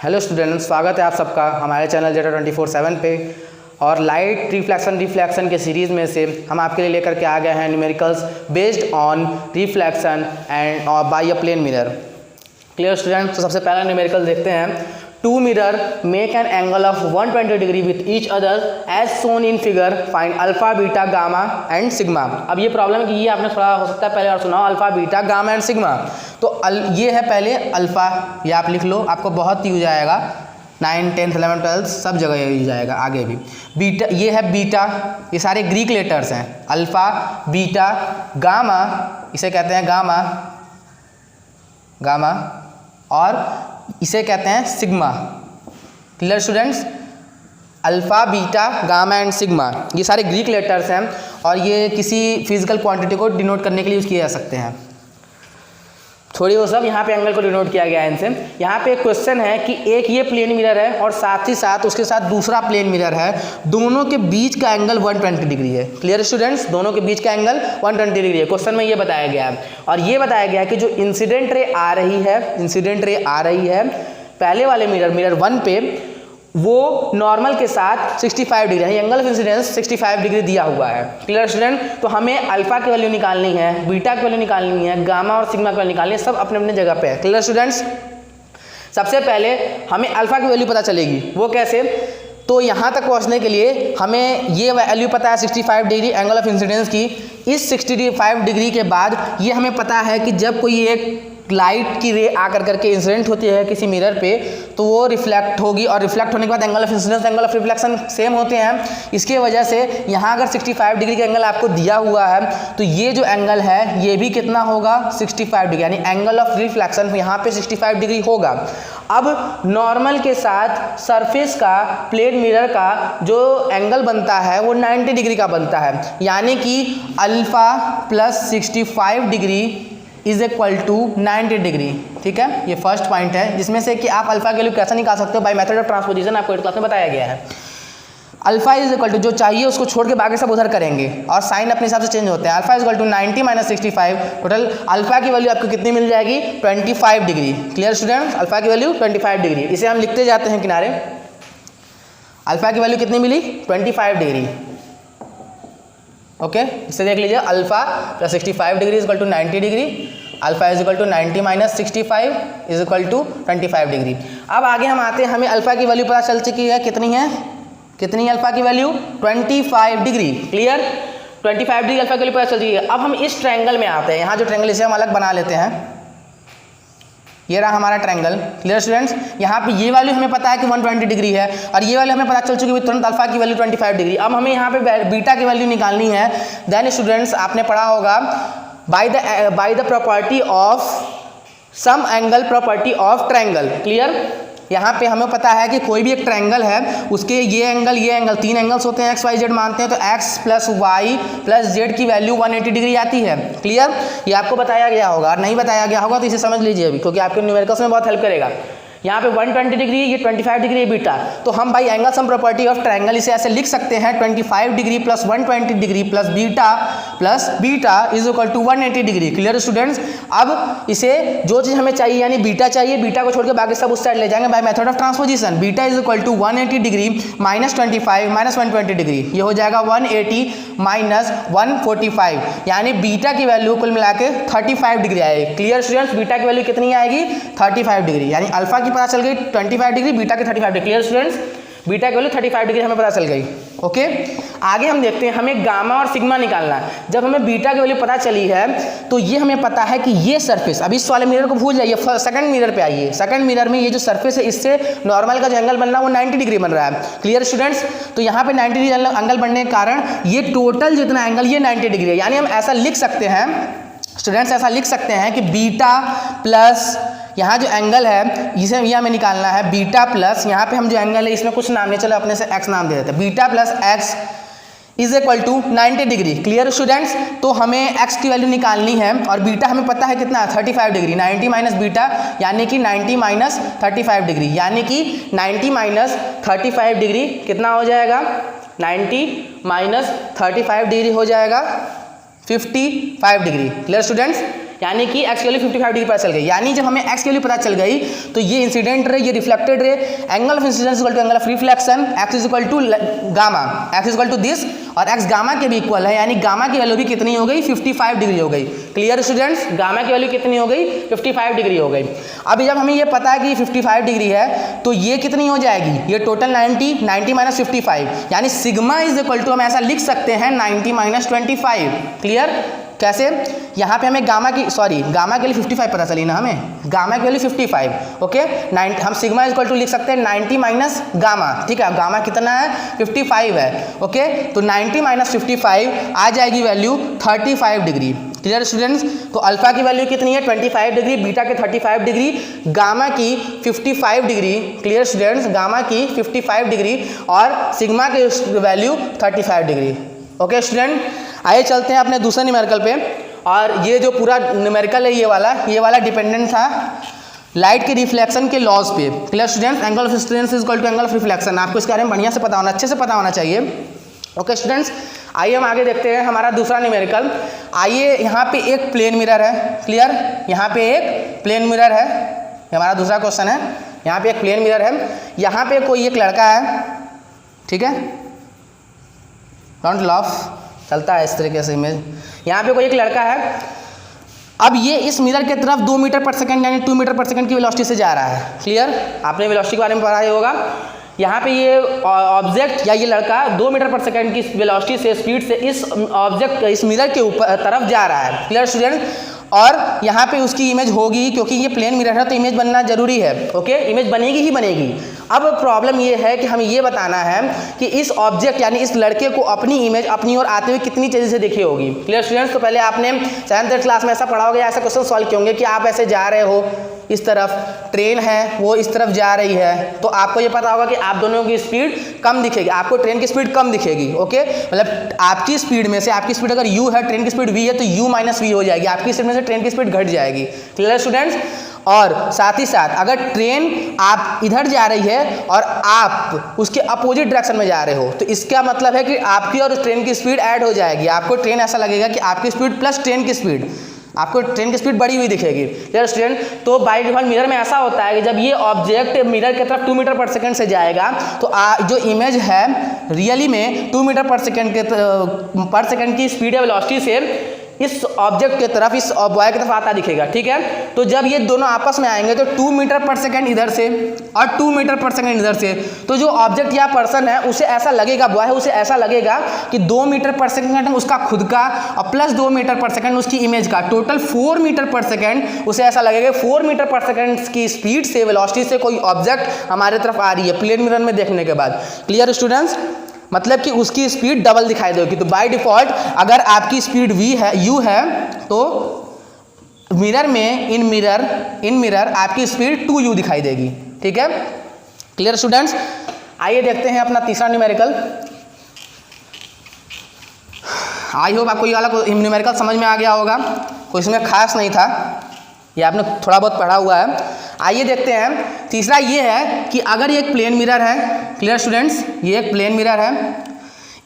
Hello students, स्वागत है आप सबका हमारे चैनल जेटा 24/7 पे। और लाइट रिफ्लेक्शन के सीरीज़ में से हम आपके लिए लेकर के आ गए हैं numericals based on reflection and by a plane mirror. Clear students, तो सबसे पहला न्यूमेरिकल देखते हैं। Two mirror make an angle of 120 degree with each other as shown in figure, find alpha beta gamma and sigma. अब ये problem है कि ये आपने थोड़ा हो सकता है पहले और सुना हो, alpha beta gamma and sigma. तो ये है पहले अल्फा, ये आप लिख लो, आपको बहुत यूज आएगा 9, 10, 11, 12 सब जगह यूज आएगा, आगे भी। बीटा, ये है बीटा, ये सारे ग्रीक लेटर्स हैं। अल्फा, बीटा, गामा, इसे कहते हैं गामा, गामा, और इसे कहते हैं sigma. Clear students, alpha, beta, gamma and sigma ये सारे ग्रीक लेटर्स हैं और ये किसी फिजिकल क्वांटिटी को डिनोट करने के लिए यूज़ किए जा सकते हैं। छोड़िए वो सब, यहाँ पे एंगल को डिनोट किया गया है इनसे। यहाँ पे एक क्वेश्चन है कि एक ये प्लेन मिरर है और साथ ही साथ उसके साथ दूसरा प्लेन मिरर है, दोनों के बीच का एंगल 120 डिग्री है। क्लियर स्टूडेंट्स, दोनों के बीच का एंगल 120 डिग्री है। क्वेश्चन में ये बताया गया है और ये बताया गया है कि जो इंसिडेंट रे आ रही है पहले वाले मिरर 1 पे, वो नॉर्मल के साथ 65 डिग्री है, एंगल ऑफ इंसिडेंस 65 डिग्री दिया हुआ है। क्लियर स्टूडेंट, तो हमें अल्फा की वैल्यू निकालनी है, बीटा की वैल्यू निकालनी है, गामा और सिग्मा की वैल्यू निकालनी है, सब अपने अपने जगह पे है। क्लियर स्टूडेंट्स, सबसे पहले हमें अल्फा की वैल्यू पता चलेगी, वो कैसे? तो यहाँ तक पहुँचने के लिए हमें ये वैल्यू पता है 65 डिग्री एंगल ऑफ इंसिडेंस की। इस 65 डिग्री के बाद ये हमें पता है कि जब कोई एक लाइट की रे आकर करके इंसिडेंट होती है किसी मिरर पे, तो वो रिफ्लेक्ट होगी और रिफ्लेक्ट होने के बाद angle of incidence, angle of reflection same होते हैं। इसके वजह से यहाँ अगर 65 डिग्री का एंगल आपको दिया हुआ है तो ये जो एंगल है ये भी कितना होगा? 65 डिग्री, यानी एंगल ऑफ रिफ्लेक्शन यहाँ पे 65 डिग्री होगा। अब नॉर्मल के साथ सरफेस का, प्लेन मिरर का जो एंगल बनता है वो 90 डिग्री का बनता है, यानी कि alpha plus 65 degree is equal to 90 degree. ठीक है, ये फर्स्ट पॉइंट है जिसमें से कि आप अल्फा के लिए कैसे निकाल सकते हो? बाय मेथड ऑफ ट्रांसपोजिशन, आपको 8th क्लास में बताया गया है। अल्फा इज इक्वल टू जो चाहिए उसको छोड़ के बाकी सब उधर करेंगे और साइन अपने हिसाब से चेंज होते हैं। Alpha is equal to 90 minus 65, total alpha की वैल्यू आपको कितनी मिल जाएगी? 25 डिग्री। क्लियर स्टूडेंट्स, अल्फा की वैल्यू 25 डिग्री, इसे हम लिखते जाते हैं किनारे। अल्फा की वैल्यू कितनी मिली? 25 डिग्री। ओके, इसे देख लीजिए, alpha plus 65 degree is equal to 90 degree, alpha is equal to 90 minus 65 is equal to 25 degree. अब आगे हम आते हैं, हमें अल्फा की वैल्यू पता चल चुकी है, कितनी है? कितनी अल्फा की value? 25 degree. Clear, 25 degree alpha की वैल्यू पता चल चुकी है। अब हम इस ट्रायंगल में आते हैं, यहाँ जो ट्रायंगल इसे हम अलग बना लेते हैं, ये रहा हमारा ट्रायंगल। क्लियर स्टूडेंट्स, यहाँ पे ये वैल्यू हमें पता है कि 120 डिग्री है और ये वैल्यू हमें पता चल चुकी है तुरंत, अल्फा की वैल्यू 25 डिग्री। अब हमें यहाँ पे बीटा की वैल्यू निकालनी है। देन स्टूडेंट्स, आपने पढ़ा होगा by the property of sum angle property of triangle. Clear, यहाँ पे हमें पता है कि कोई भी एक ट्रायंगल है, उसके ये एंगल 3 एंगल्स होते हैं, XY Z मानते हैं, तो x plus y plus z की वैल्यू 180 डिग्री आती है। क्लियर, ये आपको बताया गया होगा, और नहीं बताया गया होगा तो इसे समझ लीजिए अभी, क्योंकि आपके न्यूमेरिकल्स में बहुत हेल्प करेगा। यहाँ पे 120 डिग्री, ये 25 डिग्री है बीटा, तो हम by angle sum property of triangle इसे ऐसे लिख सकते हैं 25 degree plus 120 degree plus beta is equal to 180 degree. Clear students, अब इसे जो चीज़ हमें चाहिए यानी बीटा चाहिए, बीटा को छोड़ के बाकी सब उस साइड ले जाएंगे by method of transposition. Beta is equal to 180 degree minus 25 minus 120 degree, ये हो जाएगा 180 माइनस 145, यानी बीटा की वैल्यू कुल मिला के 35 डिग्री आएगी। क्लियर स्टूडेंट्स, बीटा की वैल्यू कितनी आएगी? 35 डिग्री, यानी अल्फा की पता चल गई 25 डिग्री, बीटा के 35 डिग्री। क्लियर स्टूडेंट्स, बीटा की वैल्यू 35 डिग्री हमें पता चल गई। ओके, आगे हम देखते हैं, हमें गामा और सिग्मा निकालना है। जब हमें बीटा की वैल्यू पता चली है तो ये हमें पता है कि ये सरफेस, अब इस वाले मिरर को भूल जाइए, सेकंड मिरर पे आइए। सेकंड मिरर में ये जो सरफेस है, इससे नॉर्मल का जो एंगल बन रहा है वो 90 डिग्री बन रहा है। क्लियर स्टूडेंट्स, तो यहाँ पे 90 डिग्री एंगल बनने के कारण ये टोटल जितना एंगल ये 90 डिग्री है, यानी हम ऐसा लिख सकते हैं स्टूडेंट्स, ऐसा लिख सकते हैं कि बीटा प्लस यहाँ जो एंगल है इसे ये हमें निकालना है, बीटा प्लस यहाँ पे हम जो एंगल है इसमें कुछ नाम नहीं, चलो अपने से x नाम दे देते हैं, beta plus x is equal to 90 degree. Clear students, तो हमें x की वैल्यू निकालनी है और बीटा हमें पता है कितना, 35 डिग्री, 90 माइनस बीटा यानी कि 90 माइनस 35 डिग्री, यानी कि 90 माइनस 35 डिग्री कितना हो जाएगा? 90 माइनस 35 डिग्री हो जाएगा 55 डिग्री। क्लियर स्टूडेंट्स, यानी कि एक्स की वैल्यू 55 डिग्री पता चल गई। यानी जब हमें एक्स की वैल्यू पता चल गई तो ये इंसिडेंट रे, ये reflected ray, angle of incidence equal to angle of reflection, x is equal to gamma, x is equal to this, और एक्स गामा के भी इक्वल है, यानी गामा की वैल्यू भी कितनी हो गई 55 डिग्री हो गई। क्लियर स्टूडेंट्स, गामा की वैल्यू कितनी हो गई 55 डिग्री हो गई। अब जब हमें ये पता है कि 55 डिग्री है तो ये कितनी हो जाएगी, ये टोटल 90 माइनस 55, यानी सिग्मा इज इक्वल टू हम ऐसा लिख सकते हैं 90 माइनस 25। क्लियर, कैसे, यहाँ पे हमें गामा की गामा के लिए 55 पता चली ना, हमें गामा के लिए 55, ओके, 90 हम सिग्मा इक्वल टू लिख सकते हैं 90 माइनस गामा, ठीक है, गामा कितना है 55 है, ओके, तो 90 माइनस 55 आ जाएगी वैल्यू 35 डिग्री। क्लियर स्टूडेंट्स, तो अल्फा की वैल्यू कितनी है 25 डिग्री, बीटा के 35 डिग्री, गामा की 55 डिग्री। क्लियर स्टूडेंट्स, गामा की 55 डिग्री और सिग्मा की वैल्यू 35 डिग्री। ओके स्टूडेंट, आइए चलते हैं अपने दूसरे न्यूमेरिकल पे। और ये जो पूरा न्यूमेरिकल है ये वाला डिपेंडेंट था लाइट के रिफ्लेक्शन के लॉज पे। Clear students, angle of incidence is equal to angle of reflection, आपको इसके बारे में बढ़िया से पता होना, अच्छे से पता होना चाहिए। ओके स्टूडेंट्स, आइए हम आगे देखते हैं हमारा दूसरा न्यूमेरिकल। आइए, यहाँ पे एक प्लेन मिरर है। क्लियर, यहाँ पे एक प्लेन मिरर है, हमारा दूसरा क्वेश्चन है। यहाँ पे एक प्लेन मिरर है, यहाँ पे कोई एक लड़का है, ठीक है, डोंट लाफ, चलता है इस तरीके से इमेज। यहाँ पे कोई एक लड़का है, अब ये इस मिरर की तरफ 2 मीटर पर सेकंड यानी 2 मीटर पर सेकंड की वेलोसिटी से जा रहा है। क्लियर, आपने वेलोसिटी के बारे में पढ़ा ही होगा। यहाँ पे ये ऑब्जेक्ट या ये लड़का 2 मीटर पर सेकंड की वेलोसिटी से, स्पीड से इस ऑब्जेक्ट, इस मिरर के ऊपर तरफ जा रहा है। क्लियर स्टूडेंट, और यहाँ पे उसकी इमेज होगी, क्योंकि ये प्लेन मिरर है तो इमेज बनना जरूरी है। ओके, इमेज बनेगी ही बनेगी। अब प्रॉब्लम ये है कि हमें ये बताना है कि इस ऑब्जेक्ट यानी इस लड़के को अपनी इमेज अपनी ओर आते हुए कितनी तेजी से दिखी होगी। क्लियर स्टूडेंट्स, तो पहले आपने 7th क्लास में ऐसा पढ़ा होगा, ऐसा क्वेश्चन सॉल्व किए होंगे कि आप ऐसे जा रहे हो, इस तरफ ट्रेन है, वो इस तरफ जा रही है, तो आपको ये पता होगा कि आप दोनों की स्पीड कम दिखेगी, आपको ट्रेन की स्पीड कम दिखेगी। ओके, मतलब आपकी स्पीड में से, आपकी स्पीड अगर u है, ट्रेन की स्पीड v है, तो u माइनस v हो जाएगी, आपकी स्पीड में से ट्रेन की स्पीड घट जाएगी। क्लियर स्टूडेंट्स, और साथ ही साथ अगर ट्रेन आप इधर जा रही है और आप उसके अपोजिट डायरेक्शन में जा रहे हो, तो इसका मतलब है कि आपकी और उस ट्रेन की स्पीड ऐड हो जाएगी। आपको ट्रेन ऐसा लगेगा कि आपकी स्पीड प्लस ट्रेन की स्पीड, आपको ट्रेन की स्पीड बढ़ी हुई दिखेगी। क्लियर स्टूडेंट, तो बाय डिफॉल्ट मिरर में ऐसा होता है कि जब ये ऑब्जेक्ट मिरर की तरफ 2 मीटर पर सेकंड से जाएगा तो जो इमेज है रियली में 2 मीटर पर सेकंड की स्पीड या वेलोसिटी से इस ऑब्जेक्ट की तरफ, इस बॉय की तरफ आता दिखेगा। ठीक है, तो जब ये दोनों आपस में आएंगे तो 2 मीटर पर सेकंड इधर से और 2 मीटर पर सेकंड इधर से, तो जो ऑब्जेक्ट या पर्सन है उसे ऐसा लगेगा, बॉय है उसे ऐसा लगेगा कि 2 मीटर पर सेकंड उसका खुद का और प्लस 2 मीटर पर सेकंड उसकी इमेज का, टोटल 4 मीटर पर सेकंड उसे ऐसा लगेगा 4 मीटर पर सेकंड की स्पीड से, वेलोसिटी से कोई ऑब्जेक्ट हमारे तरफ आ रही है प्लेन मिरर में देखने के बाद। क्लियर स्टूडेंट्स, मतलब कि उसकी स्पीड डबल दिखाई देगी। तो बाय डिफॉल्ट अगर आपकी स्पीड v है, u है, तो मिरर में इन मिरर आपकी स्पीड 2u दिखाई देगी। ठीक है, क्लियर स्टूडेंट्स, आइए देखते हैं अपना तीसरा न्यूमेरिकल। आई होप आपको ये वाला न्यूमेरिकल समझ में आ गया होगा, कोई इसमें खास नहीं था, ये आपने थोड़ा बहुत पढ़ा हुआ है। आइए देखते हैं तीसरा ये है कि अगर ये एक प्लेन मिरर है, क्लियर स्टूडेंट्स, ये एक प्लेन मिरर है,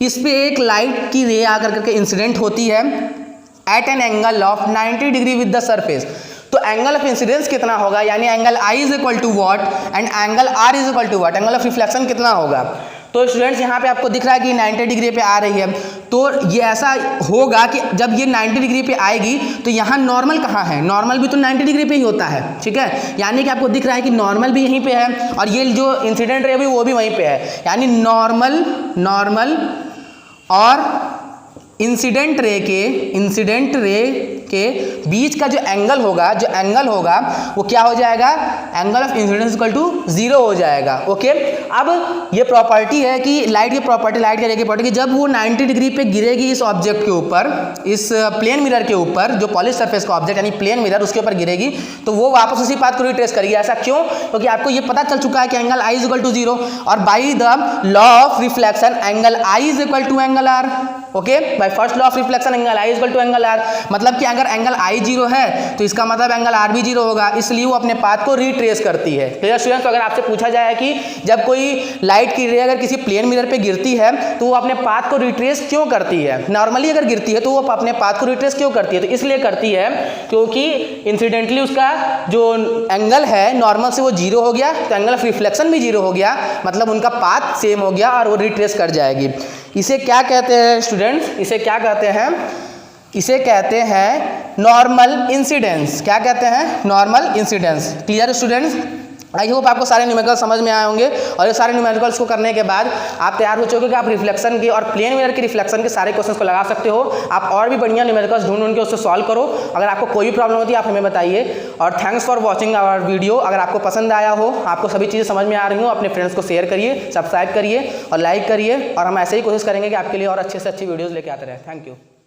इस पे एक लाइट की रे आकर करके इंसिडेंट होती है at an angle of 90 degree with the surface, तो एंगल ऑफ इंसिडेंस कितना होगा, यानी angle I is equal to what and angle R is equal to what, angle of reflection कितना होगा। तो स्टूडेंट्स यहाँ पे आपको दिख रहा है कि 90 डिग्री पे आ रही है, तो ये ऐसा होगा कि जब ये 90 डिग्री पे आएगी तो यहाँ नॉर्मल कहाँ है, नॉर्मल भी तो 90 डिग्री पे ही होता है। ठीक है, यानी कि आपको दिख रहा है कि नॉर्मल भी यहीं पे है और ये जो इंसिडेंट रे भी वो भी वहीं पे है, यानी नॉर्मल और इंसिडेंट रे के बीच का जो एंगल होगा वो क्या हो जाएगा, angle of incidence equal to 0 हो जाएगा। ओके, अब ये प्रॉपर्टी है कि लाइट के रे की प्रॉपर्टी कि जब वो 90 डिग्री पे गिरेगी इस ऑब्जेक्ट के ऊपर, इस प्लेन मिरर के ऊपर, जो पॉलिश सरफेस का ऑब्जेक्ट यानी प्लेन मिरर उसके ऊपर गिरेगी, तो वो वापस उसी पाथ को रिट्रेस करेगी। ऐसा क्यों, क्योंकि आपको ये पता चल चुका है कि angle I is equal to 0 और by the law of reflection angle I is equal to angle R। Okay by first law of reflection angle I equal to angle R, मतलब कि अगर एंगल आई 0 है तो इसका मतलब एंगल आर भी 0 होगा, इसलिए वो अपने पाथ को रिट्रेस करती है। Clear students? तो अगर आपसे पूछा जाए कि जब कोई लाइट की रे अगर किसी प्लेन मिरर पे गिरती है तो वो अपने पाथ को रिट्रेस क्यों करती है? नॉर्मली अगर गिरती है तो वो अपने पाथ को रिट्रेस क्यों करती है? तो इसलिए करती है क्योंकि इंसिडेंटली उसका जो एंगल है नॉर्मल से वो 0 हो गया, तो एंगल ऑफ रिफ्लेक्शन भी 0 हो गया, मतलब उनका पाथ सेम हो गया और वो रिट्रेस कर जाएगी। इसे क्या कहते हैं स्टूडेंट्स? इसे क्या कहते हैं? इसे कहते हैं नॉर्मल इंसिडेंस। क्या कहते हैं? Normal incidence. Clear students? I hope आपको सारे न्यूमेरिकल्स समझ में आए होंगे, और ये सारे न्यूमेरिकल्स को करने के बाद आप तैयार हो चुके कि आप रिफ्लेक्शन के और प्लेन मिरर के रिफ्लेक्शन के सारे क्वेश्चंस को लगा सकते हो। आप और भी बढ़िया न्यूमेरिकल्स ढूंढ के उससे सॉल्व करो। अगर आपको कोई भी प्रॉब्लम होती है आप हमें बताइए। और thanks for watching our video. अगर आपको पसंद आया हो, आपको सभी चीज़ें समझ में आ रही हो, अपने फ्रेंड्स को शेयर करिए, सब्सक्राइब करिए और लाइक करिए, और हम ऐसे ही कोशिश करेंगे कि आपके लिए और अच्छे से अच्छी वीडियोज़ लेके आते रहें। Thank you.